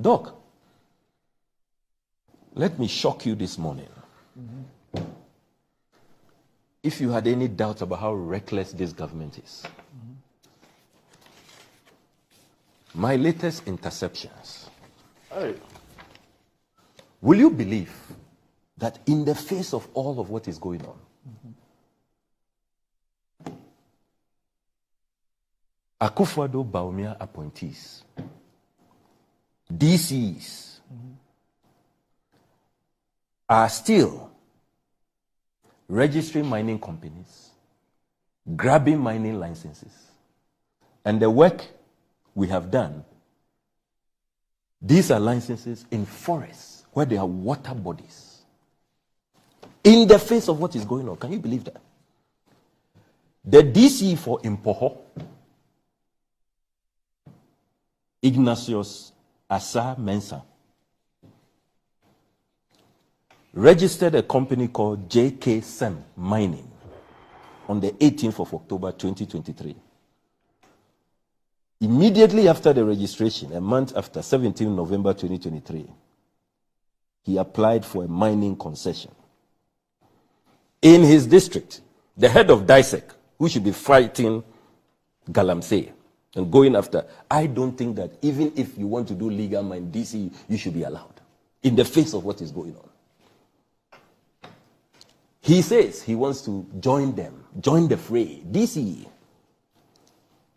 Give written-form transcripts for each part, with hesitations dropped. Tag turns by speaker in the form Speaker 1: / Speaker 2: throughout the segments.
Speaker 1: Doc, let me shock you this morning. If you had any doubt about how reckless this government is, my latest interceptions.
Speaker 2: Hey.
Speaker 1: Will you believe that in the face of all of what is going on, Akufo-Addo Bawumia appointees, DCEs, are still registering mining companies, grabbing mining licenses, and the work we have done, these are licenses in forests where there are water bodies. In the face of what is going on, can you believe that? The DCE for Impoho, Ignatius Asa Mensah, registered a company called JK Sem Mining on the 18th of October 2023. Immediately after the registration, a month after, 17 November 2023, he applied for a mining concession. In his district, the head of DCE, who should be fighting Galamsey and going after, I don't think that even if you want to do legal mine, DCE, you should be allowed in the face of what is going on. He says he wants to join them, join the fray. DCE,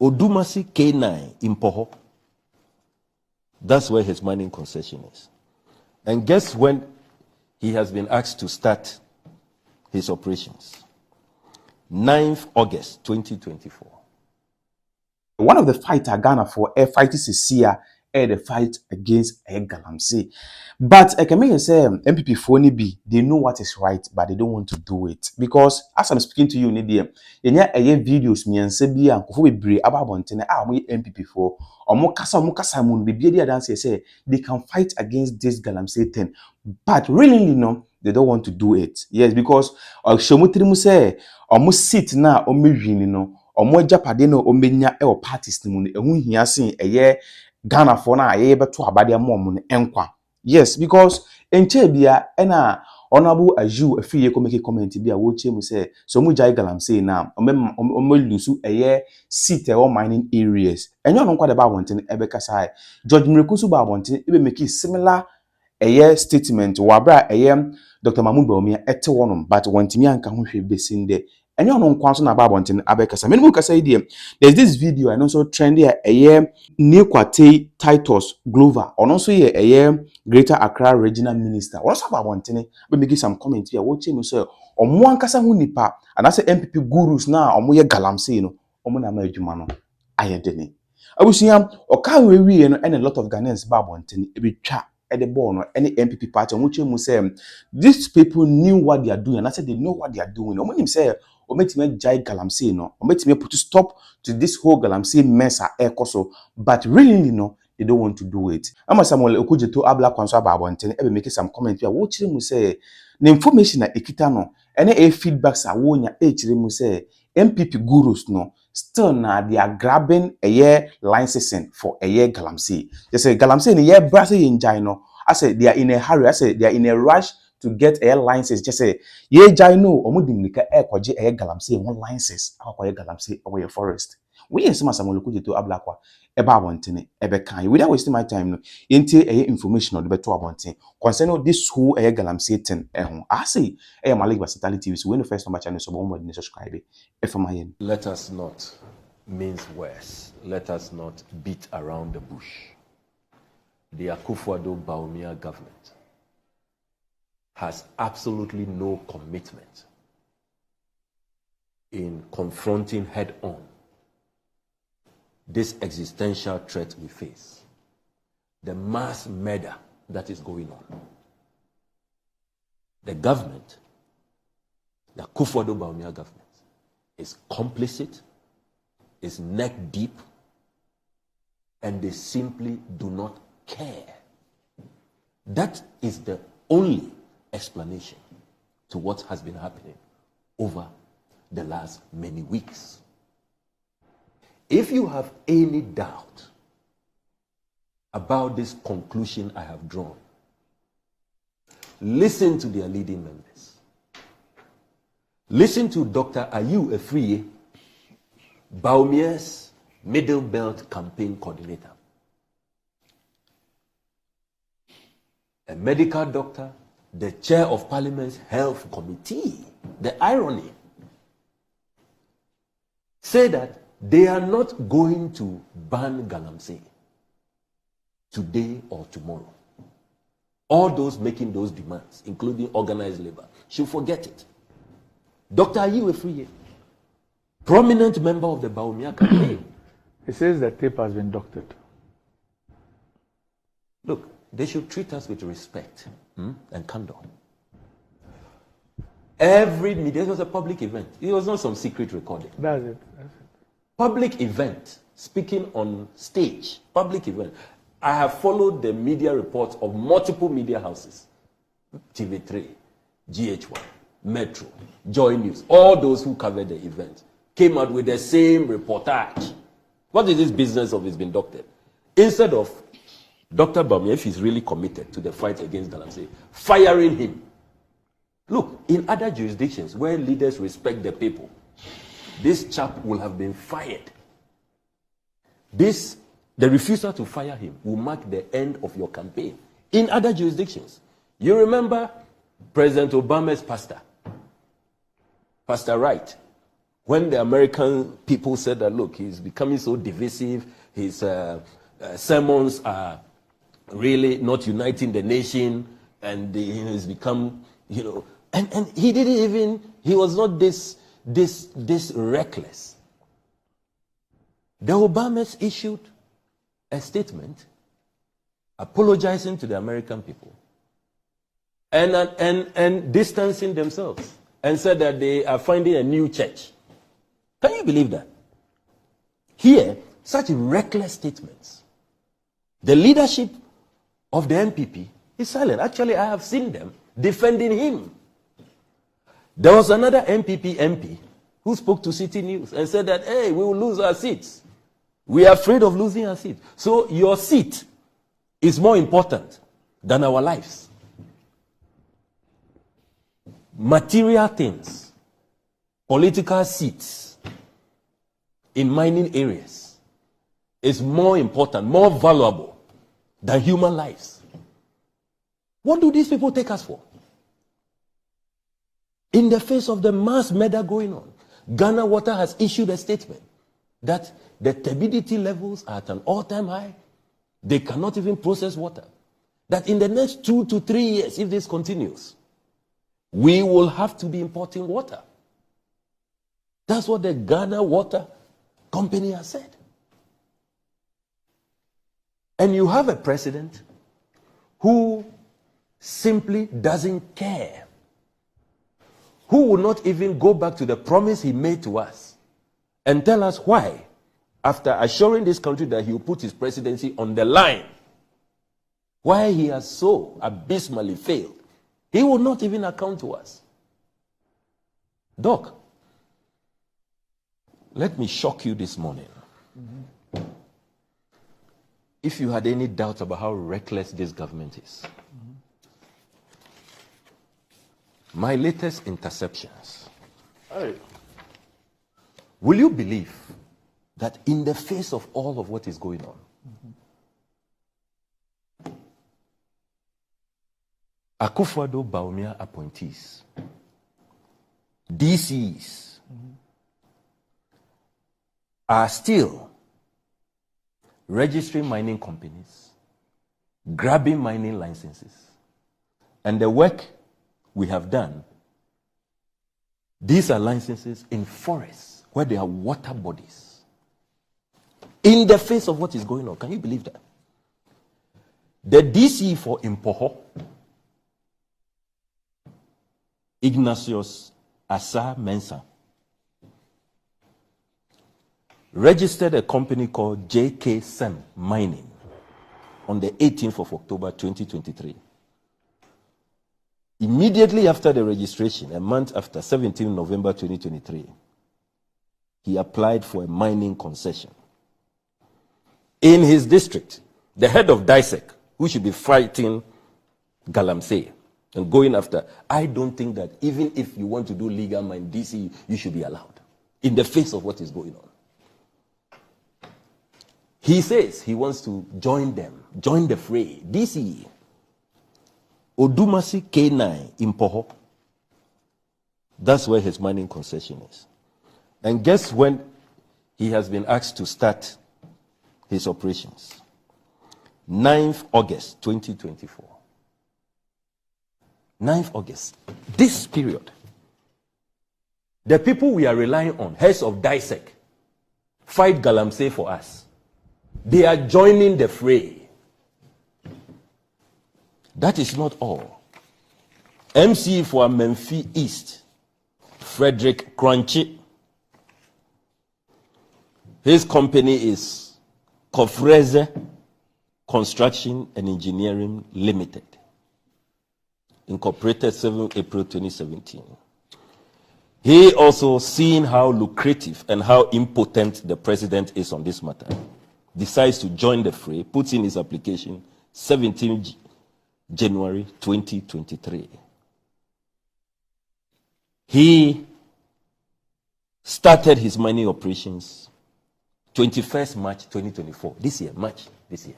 Speaker 1: Odumasi K9 in Poho. That's where his mining concession is. And guess when he has been asked to start his operations? 9th August 2024.
Speaker 2: One of the fighter Ghana for air fight is here, the fight against Galamsey. But I can say MPP for be they know what is right, but they don't want to do it. Because as I'm speaking to you, Nidia, videos me and Sebia and Kofu be about Montana, MPP for or Mokasa Moon be the dance say they can fight against this Galamsey thing. But really, no, they don't want to do it. Yes, because Shomutrimu say almost sit now or me, no. Omo japade no omenya e o parties ni mu no ehun hia sen eye Ghana for na aye beto abade amom no enkwa. Yes, because enche bia e na honorable Aju afiye ko make comment bia wo chemu say so mu jai Galamsey na omo lusu eye seat e mining areas enyo no kwa de ba wonten e be kasa George Mrekunsu ba wonten e be make similar eye statement wa bra eye Dr. Bawumia ete wonom but wontimi anka ho hwe besinde enyo no nkwanso na babonten abekasa menu kasa idie. There's this video and also trendy Nekwate Titus Glover on also a Greater Accra Regional Minister also babonten be make some comment here wo chemu so omo ankasa hu nipa and I say MPP gurus na omo ye Galamsey no omo na ma adwuma no ayedene abusuam oka we no and a lot of Ghanaians babonten e be twa the ball no any MPP party on which you say these people knew what they are doing and I said they know what they are doing. When him say or make me jai Galamsey no or make me put a stop to this whole Galamsey mess at Ekoso, but really no they don't want to do it. I'm Samuel Okujeto Ablakwa so babonten e be make some comment here what him say the information na ekita no any feedbacks are wonya him say MPP gurus no still now they are grabbing a year licensing for a year Galamsey. They say Galamsey in a year Brazil in China. I say they are in a hurry. I say they are in a rush to get a license. Just say ye Jino or Mudimika air kwaji a Galamsey one license. How kwa Galamsey away forest. We in some Samuel Kuji to Ablakwa eba wantene ebe kan. Without wasting my time no into a information or the better wanting concerning this who a Galamsey ten. I say a malikbasintale TV. So when the first number channel so one more subscribe.
Speaker 1: Let us not mince words. Let us not beat around the bush. The Akufo-Addo Bawumia government has absolutely no commitment in confronting head-on this existential threat we face, the mass murder that is going on. The government, the Akufo-Addo Bawumia government, is complicit, is neck deep, and they simply do not care. That is the only explanation to what has been happening over the last many weeks. If you have any doubt about this conclusion I have drawn. Listen to their leading members. Listen to Dr. Ayu Efriye, Bawumia's Middle Belt Campaign Coordinator. A medical doctor, the chair of Parliament's Health Committee. The irony. Say that they are not going to ban Galamsey today or tomorrow. All those making those demands, including organized labor, should forget it. Dr. Ayu Efriye, prominent member of the Bawumia campaign.
Speaker 3: He says that tape has been doctored.
Speaker 1: Look, they should treat us with respect and candor. Every media, it was a public event. It was not some secret recording.
Speaker 3: That's it.
Speaker 1: Public event, speaking on stage, public event. I have followed the media reports of multiple media houses, TV3, GH1, Metro, Joy News, all those who covered the event came out with the same reportage. What is this business of it's been doctored? Instead of Dr. Bawumia, if he's really committed to the fight against Galamsey, firing him. Look, in other jurisdictions where leaders respect the people, this chap will have been fired. The refusal to fire him will mark the end of your campaign. In other jurisdictions, you remember President Obama's pastor, Pastor Wright, when the American people said that, look, he's becoming so divisive, his sermons are really not uniting the nation, and he's become, and he didn't even, he was not this reckless. The Obamas issued a statement apologizing to the American people and distancing themselves, and said that they are finding a new church. Can you believe that? Here, such reckless statements. The leadership of the NPP is silent. Actually, I have seen them defending him. There was another NPP MP who spoke to City News and said that, hey, we will lose our seats. We are afraid of losing our seat. So your seat is more important than our lives. Material things, political seats in mining areas is more important, more valuable than human lives. What do these people take us for? In the face of the mass murder going on, Ghana Water has issued a statement that the turbidity levels are at an all-time high. They cannot even process water. That in the next 2 to 3 years, if this continues, we will have to be importing water. That's what the Ghana Water Company has said. And you have a president who simply doesn't care, who will not even go back to the promise he made to us and tell us why, after assuring this country that he will put his presidency on the line, why he has so abysmally failed. He will not even account to us. Doc, let me shock you this morning. If you had any doubt about how reckless this government is, my latest interceptions.
Speaker 3: Hey.
Speaker 1: Will you believe that in the face of all of what is going on, Akufo-Addo Bawumia appointees, DCEs, are still registering mining companies, grabbing mining licenses, and the work we have done, these are licenses in forests where there are water bodies. In the face of what is going on, can you believe that? The DCE for Impoho, Ignatius Asa Mensah, registered a company called JK Sem Mining on the 18th of October 2023. Immediately after the registration, a month after, 17th November 2023, he applied for a mining concession. In his district, the head of DCE, who should be fighting Galamsey and going after, I don't think that even if you want to do legal mine DCE, you should be allowed in the face of what is going on. He says he wants to join them, join the fray. DCE, Odumasi K9 in Poho. That's where his mining concession is. And guess when he has been asked to start his operations? 9th August 2024. 9th August. This period. The people we are relying on, heads of DCE, fight Galamsey for us. They are joining the fray. That is not all. MC for Memphis East, Frederick Crunchy. His company is Kofreze Construction and Engineering Limited, incorporated 7 April 2017. He also, seeing how lucrative and how impotent the president is on this matter, decides to join the fray, puts in his application 17 January 2023. He started his mining operations 21st March 2024. This year, March this year.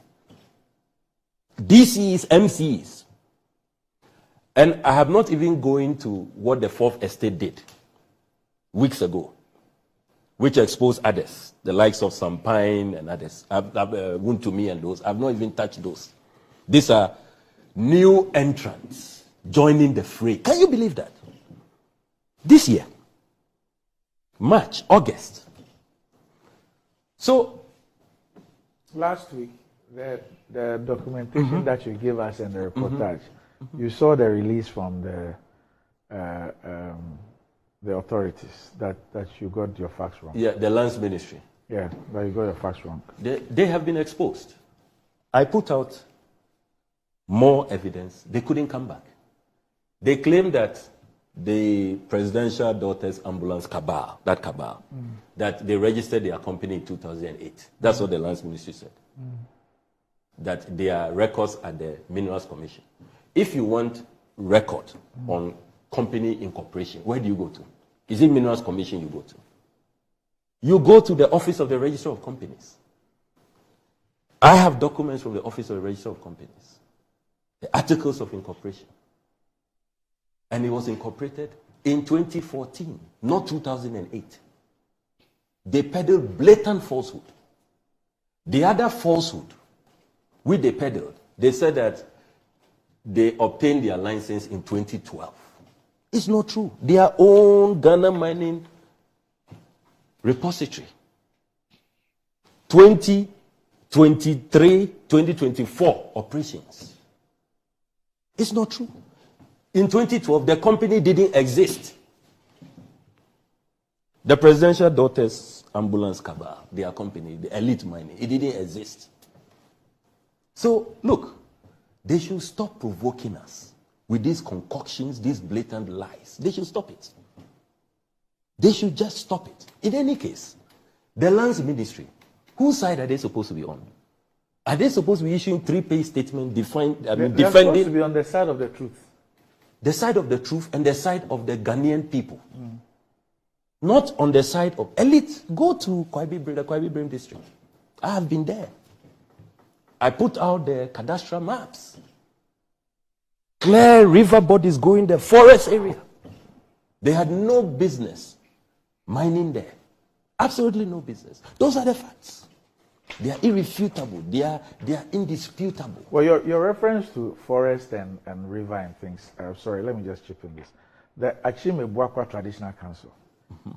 Speaker 1: DCEs, MCs. And I have not even going to what the Fourth Estate did weeks ago, which exposed others, the likes of Sampine and others, Wuntumi and those. I've not even touched those. These are new entrants joining the fray. Can you believe that? This year, March, August. So,
Speaker 3: last week, the documentation that you gave us and the reportage, you saw the release from the authorities that you got your facts wrong.
Speaker 1: Yeah, the lands ministry.
Speaker 3: Yeah, but you got your facts wrong.
Speaker 1: They have been exposed. I put out more evidence. They couldn't come back. They claim that the presidential daughters ambulance cabal, that they registered their company in 2008. That's what the lands ministry said. That their records at the Minerals Commission. If you want record on company incorporation, where do you go to? Is it Minerals Commission you go to? You go to the Office of the Register of Companies. I have documents from the Office of the Register of Companies. The articles of incorporation. And it was incorporated in 2014, not 2008. They peddled blatant falsehood. The other falsehood, which they peddled, they said that they obtained their license in 2012. It's not true. Their own Ghana mining repository. 2023, 2024 operations. It's not true. In 2012, the company didn't exist. The presidential daughters ambulance cabal, their company, the elite mining, it didn't exist. So, look, they should stop provoking us with these concoctions, these blatant lies. They should stop it. They should just stop it. In any case, the lands ministry, whose side are they supposed to be on? Are they supposed to be issuing 3-page statement
Speaker 3: They're
Speaker 1: defending?
Speaker 3: supposed to be on the side of the truth.
Speaker 1: The side of the truth and the side of the Ghanaian people. Not on the side of elite. Go to the Kwaibi Brain district. I have been there. I put out the cadastral maps. Clear river bodies going the forest area. They had no business mining there. Absolutely no business. Those are the facts. They are irrefutable. They are indisputable.
Speaker 3: Well, your reference to forest and river and things, sorry, let me just chip in this. The Bawumia Traditional Council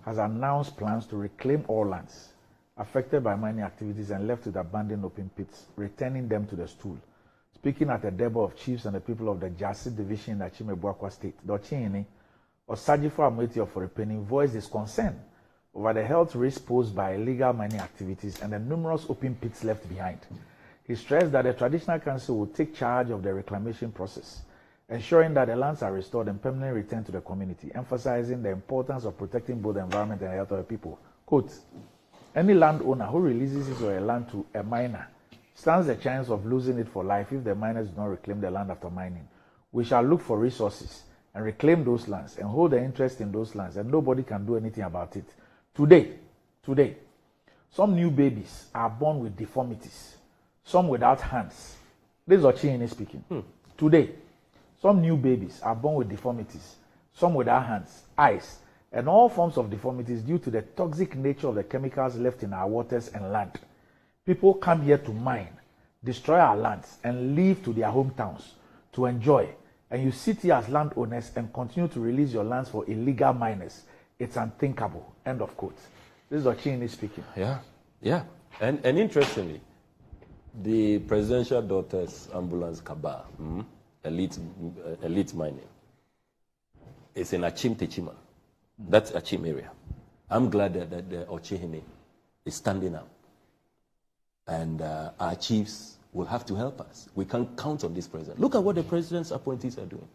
Speaker 3: has announced plans to reclaim all lands affected by mining activities and left with abandoned open pits, returning them to the stool. Speaking at the Debo of Chiefs and the people of the Jasi division in Bawumia State, Dochini, Osajifo Amweti of Oripeni voiced his concern over the health risk posed by illegal mining activities and the numerous open pits left behind. He stressed that the Traditional Council will take charge of the reclamation process, ensuring that the lands are restored and permanently returned to the community, emphasizing the importance of protecting both the environment and the health of the people. Quote, any landowner who releases his or her land to a miner stands the chance of losing it for life if the miners do not reclaim the land after mining. We shall look for resources and reclaim those lands and hold the interest in those lands, and nobody can do anything about it. Today, some new babies are born with deformities, some without hands. This is Ochini speaking. Today, some new babies are born with deformities, some without hands, eyes, and all forms of deformities due to the toxic nature of the chemicals left in our waters and land. People come here to mine, destroy our lands, and leave to their hometowns to enjoy. And you sit here as landowners and continue to release your lands for illegal miners. It's unthinkable. End of quote. This is Ochini speaking.
Speaker 1: Yeah. And interestingly, the presidential daughter's ambulance cabal, elite mining, is in Achim Techiman. That's Achim area. I'm glad that the Ochini is standing up. And our chiefs will have to help us. We can count on this president. Look at what the president's appointees are doing.